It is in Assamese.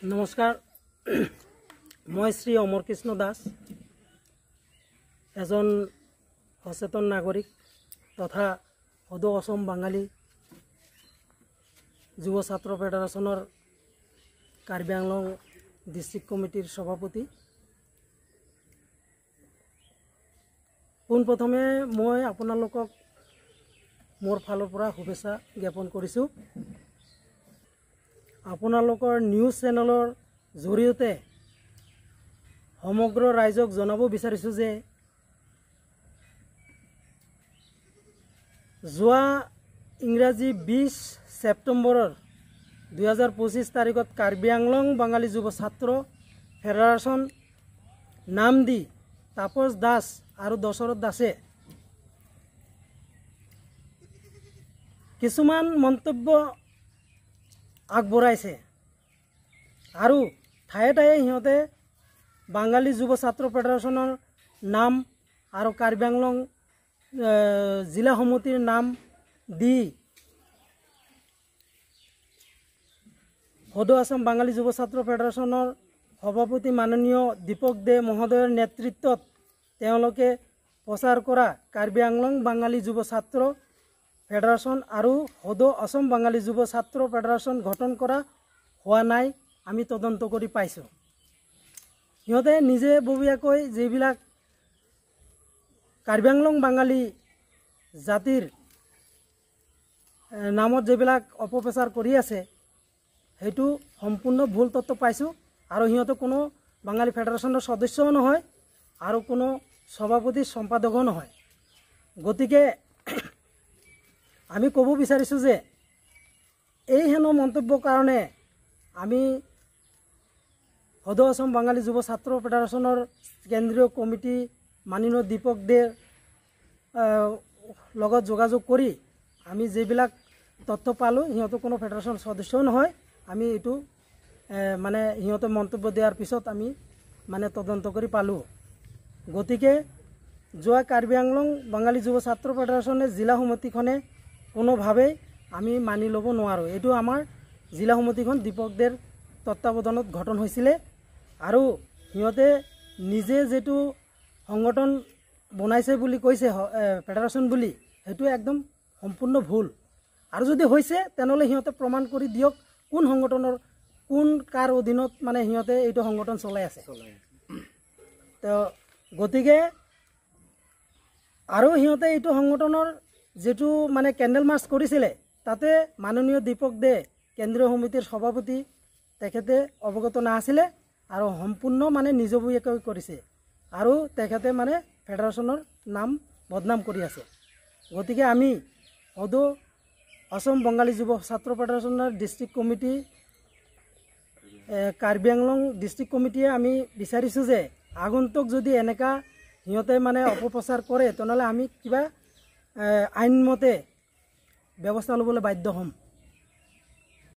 নমস্কাৰ মই শ্ৰী অমৰ কৃষ্ণ দাস এজন সচেতন নাগৰিক তথা সদৌ অসম বাঙালী যুৱ ছাত্ৰ ফেডাৰেশ্যনৰ কাৰ্বি আংলং ডিষ্ট্ৰিক্ট কমিটিৰ সভাপতি। পোনপ্ৰথমে মই আপোনালোকক মোৰ ফালৰ পৰা শুভেচ্ছা জ্ঞাপন কৰিছোঁ। আপোনালোকৰ নিউজ চেনেলৰ জৰিয়তে সমগ্ৰ ৰাইজক জনাব বিচাৰিছোঁ যে যোৱা ইংৰাজী 20 ছেপ্টেম্বৰৰ 2025 তাৰিখত কাৰ্বি আংলং বাঙালী যুৱ ছাত্ৰ ফেডাৰেশ্যন নাম দি তাপস দাস আৰু দশৰথ দাসে কিছুমান মন্তব্য আগবঢ়াইছে আৰু ঠায়ে ঠায়ে সিহঁতে বাঙালী যুৱ ছাত্ৰ ফেডাৰেশ্যনৰ নাম আৰু কাৰ্বি আংলং জিলা সমিতিৰ নাম দি সদৌ অসম বাঙালী যুৱ ছাত্ৰ ফেডাৰেশ্যনৰ সভাপতি মাননীয় দীপক দে মহোদয়ৰ নেতৃত্বত তেওঁলোকে প্ৰচাৰ কৰা কাৰ্বি আংলং বাঙালী যুৱ ছাত্ৰ ফেডাৰেশ্যন আৰু সদৌ অসম বাঙালী যুৱ ছাত্ৰ ফেডাৰেশ্যন গঠন কৰা হোৱা নাই আমি তদন্ত কৰি পাইছোঁ। সিহঁতে নিজে ববীয়াকৈ যিবিলাক কাৰ্বি আংলং বাঙালী জাতিৰ নামত যিবিলাক অপপ্ৰচাৰ কৰি আছে সেইটো সম্পূৰ্ণ ভুল তথ্য পাইছোঁ। আৰু সিহঁতে কোনো বাঙালী ফেডাৰেশ্যনৰ সদস্যও নহয় আৰু কোনো সভাপতি সম্পাদকো নহয়। গতিকে আমি ক'ব বিচাৰিছোঁ যে এই হেনো মন্তব্যৰ কাৰণে আমি সদৌ অসম বাঙালী যুৱ ছাত্ৰ ফেডাৰেশ্যনৰ কেন্দ্ৰীয় কমিটি মাননীয় দীপক দেৰ লগত যোগাযোগ কৰি আমি যিবিলাক তথ্য পালোঁ সিহঁতৰ কোনো ফেডাৰেশ্যন সদস্যও নহয়। আমি এইটো মানে সিহঁতে মন্তব্য দিয়াৰ পিছত আমি মানে তদন্ত কৰি পালোঁ। গতিকে যোৱা কাৰ্বি আংলং বাঙালী যুৱ ছাত্ৰ ফেডাৰেশ্যনে জিলা সমিতিখনে কোনোভাৱেই আমি মানি ল'ব নোৱাৰোঁ। এইটো আমাৰ জিলা সমিতিখন দীপক দেৰ তত্ত্বাৱধানত গঠন হৈছিলে আৰু সিহঁতে নিজে যিটো সংগঠন বনাইছে বুলি কৈছে ফেডাৰেশ্যন বুলি সেইটো একদম সম্পূৰ্ণ ভুল। আৰু যদি হৈছে তেনেহ'লে সিহঁতে প্ৰমাণ কৰি দিয়ক কোন সংগঠনৰ কোন কাৰ অধীনত মানে সিহঁতে এইটো সংগঠন চলাই আছে। তো গতিকে আৰু সিহঁতে এইটো সংগঠনৰ যেটো মানে কেণ্ডেল মাৰ্চ কৰিছিলে তাতে মাননীয় দীপক দে কেন্দ্ৰীয় সমিতিৰ সভাপতি তেখেতে অৱগত নাছিলে আৰু সম্পূৰ্ণ মানে নিজববীয়াকৈ কৰিছে আৰু তেখেতে মানে ফেডাৰেশ্যনৰ নাম বদনাম কৰি আছে। গতিকে আমি সদৌ অসম বাঙালী যুৱ ছাত্ৰ ফেডাৰেশ্যনৰ district committee Karbi Anglong district কমিটিয়ে আমি বিচাৰিছোঁ যে আগন্তুক যদি এনেকা সিহঁতে মানে অপপ্ৰচাৰ কৰে তেনেহ'লে আমি কিবা আইনমতে ব্যৱস্থা ল'বলৈ বাধ্য হ'ম।